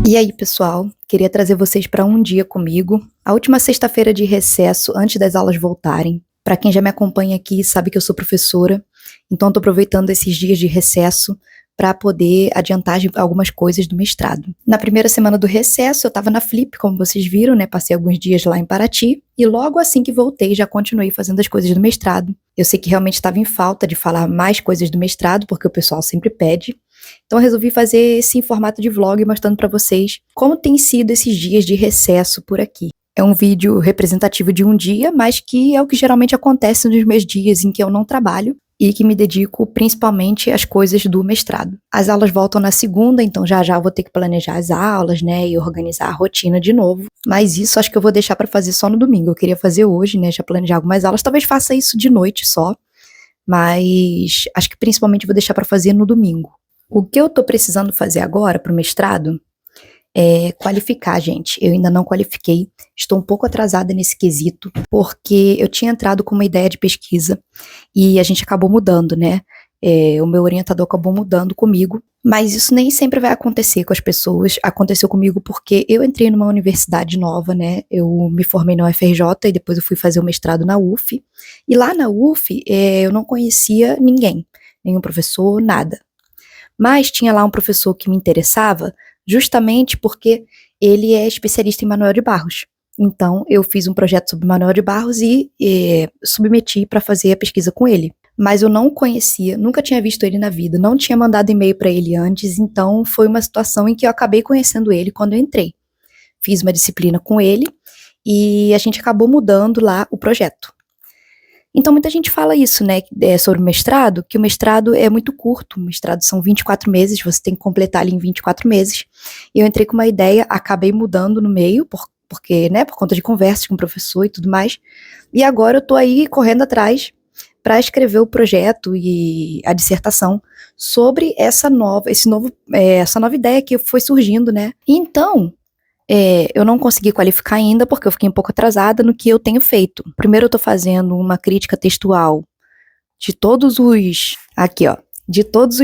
E aí, pessoal, queria trazer vocês para um dia comigo, a última sexta-feira de recesso antes das aulas voltarem. Para quem já me acompanha aqui, sabe que eu sou professora, então estou aproveitando esses dias de recesso para poder adiantar algumas coisas do mestrado. Na primeira semana do recesso, eu estava na Flip, como vocês viram, né? Passei alguns dias lá em Paraty, e logo assim que voltei, já continuei fazendo as coisas do mestrado. Eu sei que realmente estava em falta de falar mais coisas do mestrado, porque o pessoal sempre pede. Então eu resolvi fazer esse formato de vlog mostrando para vocês como tem sido esses dias de recesso por aqui. É um vídeo representativo de um dia, mas que é o que geralmente acontece nos meus dias em que eu não trabalho e que me dedico principalmente às coisas do mestrado. As aulas voltam na segunda, então já eu vou ter que planejar as aulas, né, e organizar a rotina de novo. Mas isso acho que eu vou deixar para fazer só no domingo. Eu queria fazer hoje, né, já planejar algumas aulas. Talvez faça isso de noite só, mas acho que principalmente vou deixar para fazer no domingo. O que eu tô precisando fazer agora pro mestrado é qualificar, gente. Eu ainda não qualifiquei, estou um pouco atrasada nesse quesito, porque eu tinha entrado com uma ideia de pesquisa e a gente acabou mudando, né? O meu orientador acabou mudando comigo, mas isso nem sempre vai acontecer com as pessoas. Aconteceu comigo porque eu entrei numa universidade nova, né? Eu me formei na UFRJ e depois eu fui fazer o mestrado na UF. E lá na UF, eu não conhecia ninguém, nenhum professor, nada. Mas tinha lá um professor que me interessava, justamente porque ele é especialista em Manoel de Barros. Então, eu fiz um projeto sobre Manoel de Barros e submeti para fazer a pesquisa com ele. Mas eu não o conhecia, nunca tinha visto ele na vida, não tinha mandado e-mail para ele antes, então foi uma situação em que eu acabei conhecendo ele quando eu entrei. Fiz uma disciplina com ele e a gente acabou mudando lá o projeto. Então, muita gente fala isso, né, sobre o mestrado, que o mestrado é muito curto, o mestrado são 24 meses, você tem que completar ali em 24 meses. Eu entrei com uma ideia, acabei mudando no meio, porque, né, por conta de conversas com o professor e tudo mais, e agora eu tô aí correndo atrás para escrever o projeto e a dissertação sobre essa nova ideia que foi surgindo, né. Então, eu não consegui qualificar ainda porque eu fiquei um pouco atrasada no que eu tenho feito. Primeiro eu tô fazendo uma crítica textual de todos os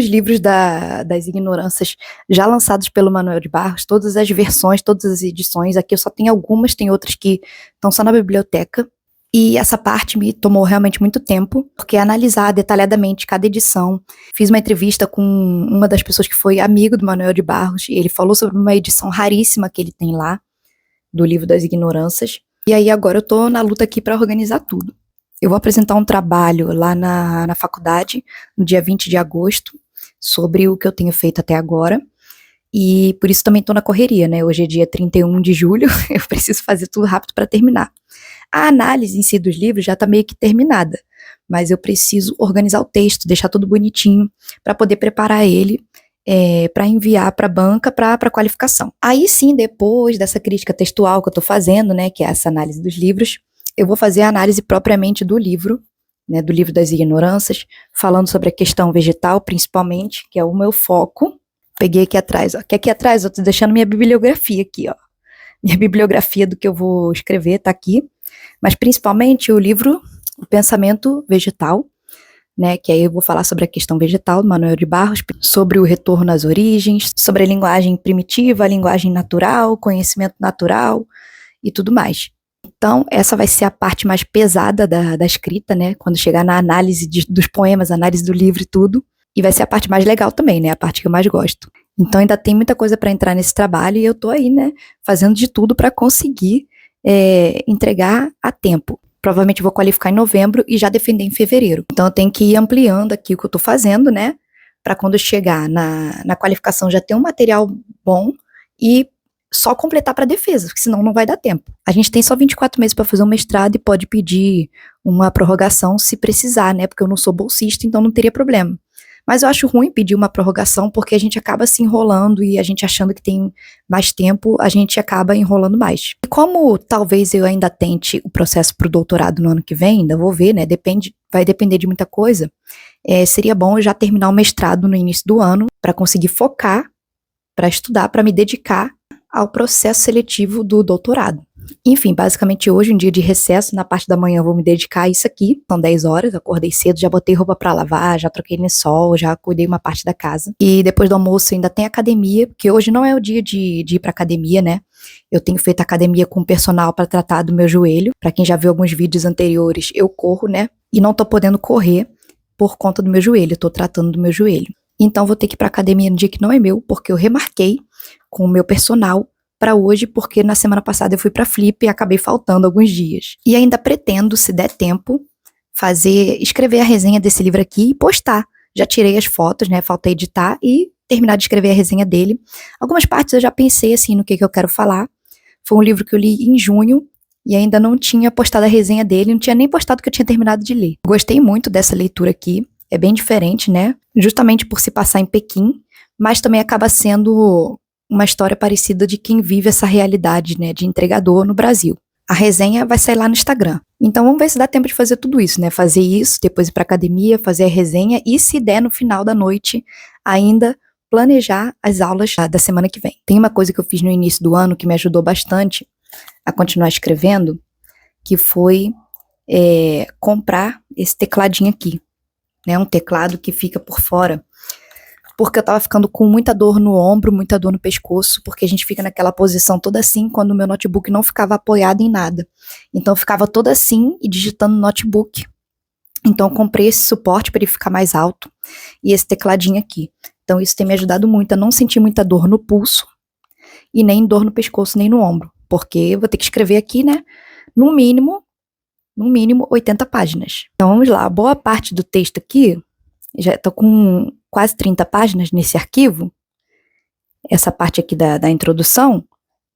livros das ignorâncias já lançados pelo Manoel de Barros, todas as versões, todas as edições. Aqui eu só tenho algumas, tem outras que estão só na biblioteca. E essa parte me tomou realmente muito tempo, porque analisar detalhadamente cada edição. Fiz uma entrevista com uma das pessoas que foi amigo do Manoel de Barros, e ele falou sobre uma edição raríssima que ele tem lá, do livro das ignorâncias. E aí agora eu tô na luta aqui para organizar tudo. Eu vou apresentar um trabalho lá na faculdade, no dia 20 de agosto, sobre o que eu tenho feito até agora. E por isso também tô na correria, né? Hoje é dia 31 de julho, eu preciso fazer tudo rápido para terminar. A análise em si dos livros já está meio que terminada, mas eu preciso organizar o texto, deixar tudo bonitinho, para poder preparar ele para enviar para a banca para qualificação. Aí sim, depois dessa crítica textual que eu estou fazendo, né, que é essa análise dos livros, eu vou fazer a análise propriamente do livro, né, do livro das ignorâncias, falando sobre a questão vegetal, principalmente, que é o meu foco. Peguei aqui atrás, ó, que aqui atrás eu estou deixando minha bibliografia aqui, ó. Minha bibliografia do que eu vou escrever está aqui. Mas principalmente o livro O Pensamento Vegetal, né, que aí eu vou falar sobre a questão vegetal do Manoel de Barros, sobre o retorno às origens, sobre a linguagem primitiva, a linguagem natural, conhecimento natural e tudo mais. Então, essa vai ser a parte mais pesada da escrita, né, quando chegar na análise dos poemas, análise do livro e tudo, e vai ser a parte mais legal também, né, a parte que eu mais gosto. Então, ainda tem muita coisa para entrar nesse trabalho e eu tô aí, né, fazendo de tudo para conseguir entregar a tempo. Provavelmente vou qualificar em novembro e já defender em fevereiro. Então eu tenho que ir ampliando aqui o que eu tô fazendo, né? Para quando eu chegar na qualificação já ter um material bom e só completar para defesa, porque senão não vai dar tempo. A gente tem só 24 meses para fazer um mestrado e pode pedir uma prorrogação se precisar, né? Porque eu não sou bolsista, então não teria problema. Mas eu acho ruim pedir uma prorrogação porque a gente acaba se enrolando e a gente achando que tem mais tempo, a gente acaba enrolando mais. E como talvez eu ainda tente o processo para o doutorado no ano que vem, ainda vou ver, né? Vai depender de muita coisa. Seria bom eu já terminar o mestrado no início do ano para conseguir focar, para estudar, para me dedicar ao processo seletivo do doutorado. Enfim, basicamente hoje, um dia de recesso, na parte da manhã eu vou me dedicar a isso aqui. São 10 horas, acordei cedo, já botei roupa pra lavar, já troquei lençol, já cuidei uma parte da casa. E depois do almoço ainda tem academia, porque hoje não é o dia de ir pra academia, né? Eu tenho feito academia com personal pra tratar do meu joelho. Pra quem já viu alguns vídeos anteriores, eu corro, né? E não tô podendo correr por conta do meu joelho, eu tô tratando do meu joelho. Então vou ter que ir pra academia no dia que não é meu, porque eu remarquei com o meu personal para hoje, porque na semana passada eu fui para Flip e acabei faltando alguns dias. E ainda pretendo, se der tempo, escrever a resenha desse livro aqui e postar. Já tirei as fotos, né? Falta editar e terminar de escrever a resenha dele. Algumas partes eu já pensei assim no que eu quero falar. Foi um livro que eu li em junho e ainda não tinha postado a resenha dele, não tinha nem postado que eu tinha terminado de ler. Gostei muito dessa leitura aqui, é bem diferente, né? Justamente por se passar em Pequim, mas também acaba sendo uma história parecida de quem vive essa realidade, né, de entregador no Brasil. A resenha vai sair lá no Instagram. Então vamos ver se dá tempo de fazer tudo isso, né? Fazer isso, depois ir pra academia, fazer a resenha e, se der no final da noite, ainda planejar as aulas da semana que vem. Tem uma coisa que eu fiz no início do ano que me ajudou bastante a continuar escrevendo, que foi comprar esse tecladinho aqui, né? Um teclado que fica por fora, porque eu tava ficando com muita dor no ombro, muita dor no pescoço, porque a gente fica naquela posição toda assim quando o meu notebook não ficava apoiado em nada. Então eu ficava toda assim e digitando no notebook. Então eu comprei esse suporte para ele ficar mais alto e esse tecladinho aqui. Então isso tem me ajudado muito a não sentir muita dor no pulso e nem dor no pescoço, nem no ombro, porque eu vou ter que escrever aqui, né, no mínimo 80 páginas. Então vamos lá, boa parte do texto aqui, já tô com quase 30 páginas nesse arquivo. Essa parte aqui da introdução,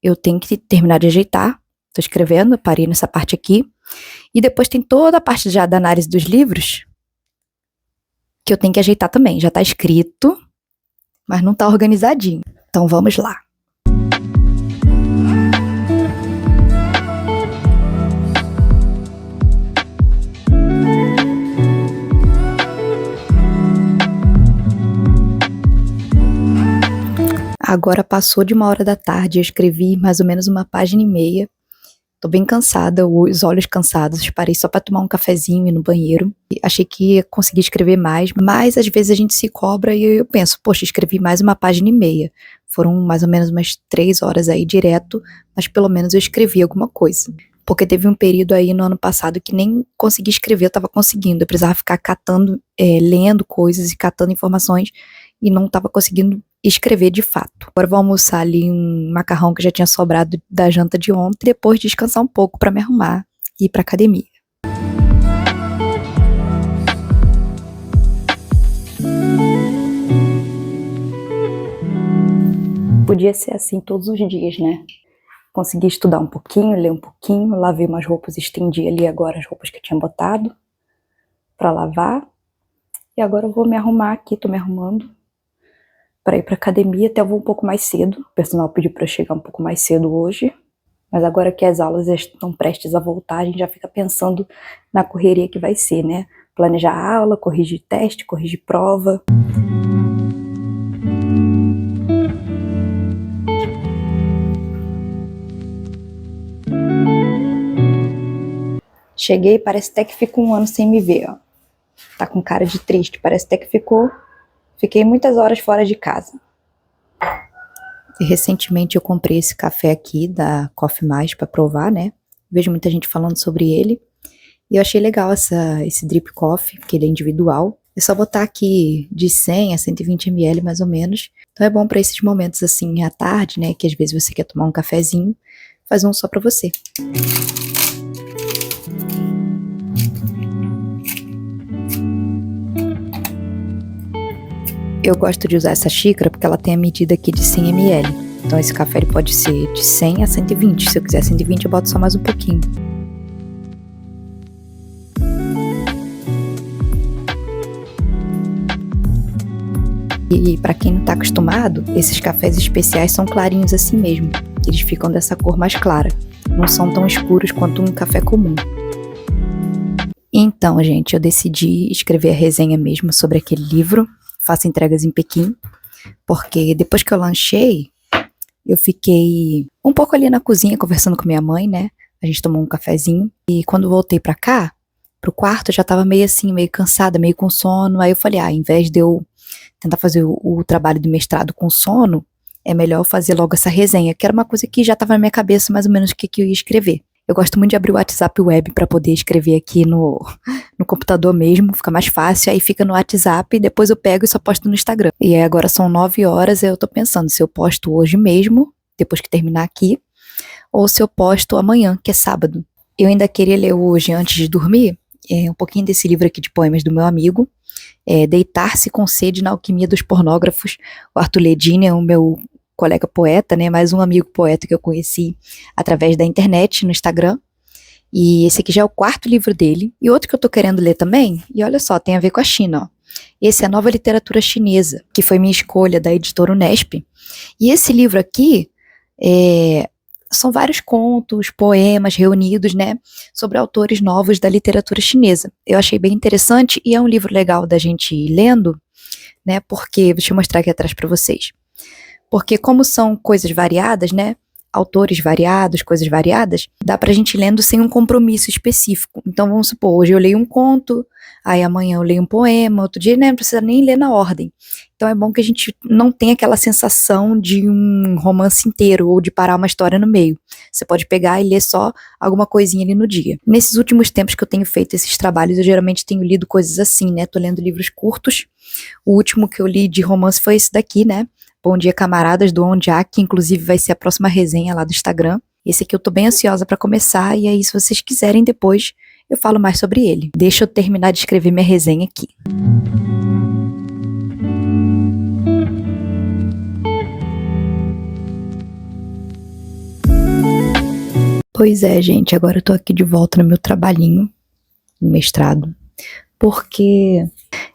eu tenho que terminar de ajeitar. Tô escrevendo, parei nessa parte aqui. E depois tem toda a parte já da análise dos livros, que eu tenho que ajeitar também. Já tá escrito, mas não tá organizadinho. Então vamos lá. Agora passou de 1h da tarde, eu escrevi mais ou menos 1,5 páginas. Tô bem cansada, os olhos cansados, parei só pra tomar um cafezinho e ir no banheiro. Achei que ia conseguir escrever mais, mas às vezes a gente se cobra e eu penso, poxa, escrevi mais 1,5 páginas. Foram mais ou menos umas 3 horas aí direto, mas pelo menos eu escrevi alguma coisa. Porque teve um período aí no ano passado que nem consegui escrever, eu tava conseguindo. Eu precisava ficar catando, lendo coisas e catando informações e não tava conseguindo escrever de fato. Agora vou almoçar ali um macarrão que já tinha sobrado da janta de ontem, e depois descansar um pouco pra me arrumar e ir pra academia. Podia ser assim todos os dias, né? Consegui estudar um pouquinho, ler um pouquinho, lavei umas roupas, estendi ali agora as roupas que eu tinha botado pra lavar. E agora eu vou me arrumar aqui, tô me arrumando para ir pra academia, até eu vou um pouco mais cedo. O personal pediu pra eu chegar um pouco mais cedo hoje, mas agora que as aulas estão prestes a voltar, a gente já fica pensando na correria que vai ser, né? Planejar a aula, corrigir teste, corrigir prova. Cheguei, parece até que ficou 1 ano sem me ver, ó. Tá com cara de triste, parece até que fiquei muitas horas fora de casa. E recentemente eu comprei esse café aqui da Coffee Mais pra provar, né? Vejo muita gente falando sobre ele. E eu achei legal esse drip coffee, porque ele é individual. É só botar aqui de 100 a 120 ml mais ou menos. Então é bom pra esses momentos assim à tarde, né? Que às vezes você quer tomar um cafezinho. Faz um só pra você. Eu gosto de usar essa xícara porque ela tem a medida aqui de 100 ml. Então esse café ele pode ser de 100 a 120. Se eu quiser 120, eu boto só mais um pouquinho. E para quem não tá acostumado, esses cafés especiais são clarinhos assim mesmo. Eles ficam dessa cor mais clara. Não são tão escuros quanto um café comum. Então, gente, eu decidi escrever a resenha mesmo sobre aquele livro. Faço entregas em Pequim, porque depois que eu lanchei, eu fiquei um pouco ali na cozinha conversando com minha mãe, né? A gente tomou um cafezinho. E quando voltei pra cá, pro quarto, eu já tava meio assim, meio cansada, meio com sono. Aí eu falei, ao invés de eu tentar fazer o trabalho do mestrado com sono, é melhor eu fazer logo essa resenha, que era uma coisa que já tava na minha cabeça mais ou menos o que eu ia escrever. Eu gosto muito de abrir o WhatsApp Web pra poder escrever aqui no computador mesmo, fica mais fácil, aí fica no WhatsApp e depois eu pego e só posto no Instagram. E aí agora são 9 horas, eu tô pensando se eu posto hoje mesmo, depois que terminar aqui, ou se eu posto amanhã, que é sábado. Eu ainda queria ler hoje, antes de dormir, um pouquinho desse livro aqui de poemas do meu amigo, Deitar-se com Sede na Alquimia dos Pornógrafos. O Arthur Ledini é o meu colega poeta, né, mais um amigo poeta que eu conheci através da internet, no Instagram, e esse aqui já é o 4º livro dele, e outro que eu tô querendo ler também, e olha só, tem a ver com a China, ó. Esse é a Nova Literatura Chinesa, que foi minha escolha da editora Unesp, e esse livro aqui, são vários contos, poemas reunidos, né, sobre autores novos da literatura chinesa. Eu achei bem interessante, e é um livro legal da gente ir lendo, né, porque, deixa eu mostrar aqui atrás pra vocês. Porque como são coisas variadas, né, autores variados, coisas variadas, dá pra gente ir lendo sem um compromisso específico. Então vamos supor, hoje eu leio um conto, aí amanhã eu leio um poema, outro dia, né, não precisa nem ler na ordem. Então é bom que a gente não tenha aquela sensação de um romance inteiro ou de parar uma história no meio. Você pode pegar e ler só alguma coisinha ali no dia. Nesses últimos tempos que eu tenho feito esses trabalhos, eu geralmente tenho lido coisas assim, né, tô lendo livros curtos. O último que eu li de romance foi esse daqui, né, Bom Dia Camaradas, do On Jak, que inclusive vai ser a próxima resenha lá do Instagram. Esse aqui eu tô bem ansiosa pra começar, e aí se vocês quiserem depois eu falo mais sobre ele. Deixa eu terminar de escrever minha resenha aqui. Pois é, gente, agora eu tô aqui de volta no meu trabalhinho, no mestrado, porque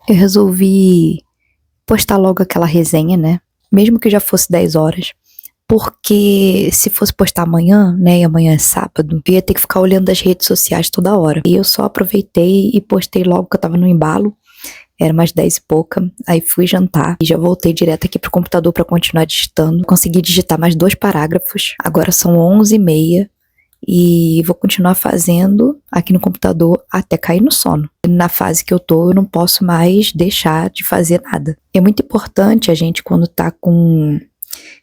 eu resolvi postar logo aquela resenha, né? Mesmo que já fosse 10 horas, porque se fosse postar amanhã, né, e amanhã é sábado, eu ia ter que ficar olhando as redes sociais toda hora. E eu só aproveitei e postei logo que eu tava no embalo, era umas 10 e pouca, aí fui jantar e já voltei direto aqui pro computador pra continuar digitando. Consegui digitar mais 2 parágrafos, agora são 11h30 e vou continuar fazendo aqui no computador até cair no sono. Na fase que eu tô, eu não posso mais deixar de fazer nada. É muito importante a gente, quando tá com,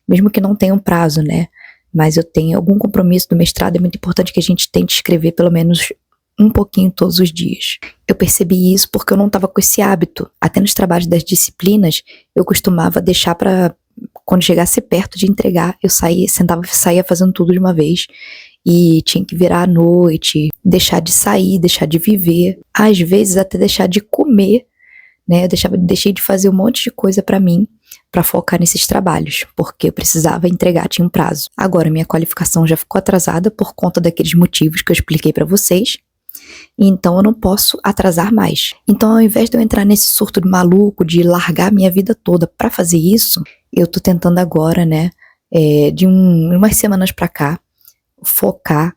mesmo que não tenha um prazo, né, mas eu tenho algum compromisso do mestrado, é muito importante que a gente tente escrever pelo menos um pouquinho todos os dias. Eu percebi isso porque eu não tava com esse hábito. Até nos trabalhos das disciplinas, eu costumava deixar pra, quando chegasse perto de entregar, eu saía fazendo tudo de uma vez. E tinha que virar à noite, deixar de sair, deixar de viver, às vezes até deixar de comer, né? Eu deixei de fazer um monte de coisa pra mim, pra focar nesses trabalhos, porque eu precisava entregar, tinha um prazo. Agora minha qualificação já ficou atrasada por conta daqueles motivos que eu expliquei pra vocês, então eu não posso atrasar mais. Então, ao invés de eu entrar nesse surto de maluco, de largar minha vida toda pra fazer isso, eu tô tentando agora, né, de umas semanas pra cá, focar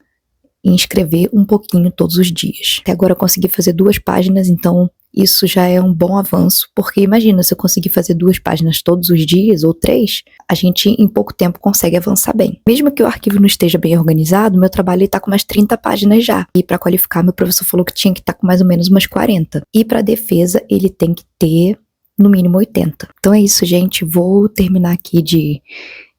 em escrever um pouquinho todos os dias. Até agora eu consegui fazer 2 páginas, então isso já é um bom avanço, porque imagina, se eu conseguir fazer 2 páginas todos os dias, ou 3, a gente em pouco tempo consegue avançar bem. Mesmo que o arquivo não esteja bem organizado, meu trabalho está com umas 30 páginas já. E para qualificar, meu professor falou que tinha que estar com mais ou menos umas 40. E para defesa, ele tem que ter no mínimo 80. Então é isso, gente. Vou terminar aqui de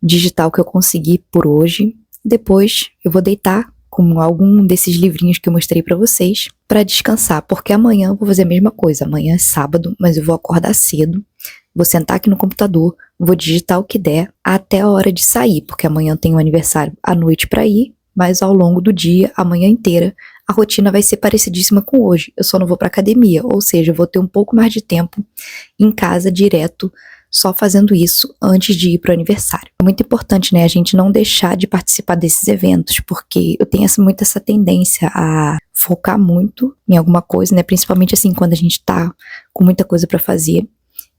digitar o que eu consegui por hoje. Depois eu vou deitar com algum desses livrinhos que eu mostrei pra vocês pra descansar, porque amanhã eu vou fazer a mesma coisa. Amanhã é sábado, mas eu vou acordar cedo, vou sentar aqui no computador, vou digitar o que der até a hora de sair, porque amanhã tem um aniversário à noite pra ir, mas ao longo do dia, a manhã inteira, a rotina vai ser parecidíssima com hoje. Eu só não vou pra academia, ou seja, eu vou ter um pouco mais de tempo em casa direto, só fazendo isso antes de ir pro aniversário. É muito importante, né, a gente não deixar de participar desses eventos, porque eu tenho muito essa tendência a focar muito em alguma coisa, né, principalmente assim, quando a gente tá com muita coisa pra fazer,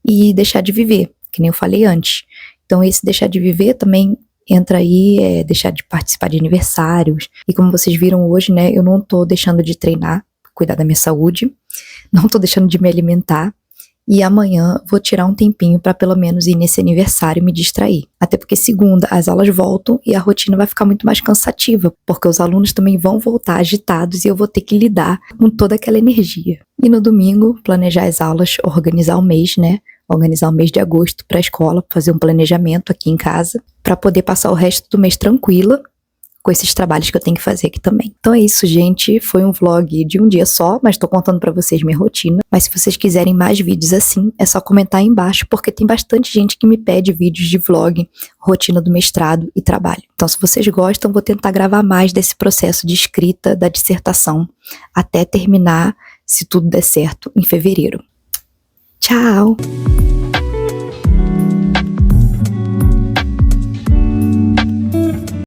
e deixar de viver, que nem eu falei antes. Então esse deixar de viver também entra aí, deixar de participar de aniversários, e como vocês viram hoje, né, eu não tô deixando de treinar, cuidar da minha saúde, não tô deixando de me alimentar, E amanhã vou tirar um tempinho para pelo menos ir nesse aniversário e me distrair. Até porque segunda as aulas voltam e a rotina vai ficar muito mais cansativa, porque os alunos também vão voltar agitados e eu vou ter que lidar com toda aquela energia. E no domingo, planejar as aulas, organizar o mês, né? Organizar o mês de agosto para a escola, fazer um planejamento aqui em casa, para poder passar o resto do mês tranquila, com esses trabalhos que eu tenho que fazer aqui também. Então é isso, gente. Foi um vlog de um dia só, mas tô contando pra vocês minha rotina. Mas se vocês quiserem mais vídeos assim, é só comentar aí embaixo, porque tem bastante gente que me pede vídeos de vlog, rotina do mestrado e trabalho. Então se vocês gostam, vou tentar gravar mais desse processo de escrita da dissertação, até terminar, se tudo der certo, em fevereiro. Tchau!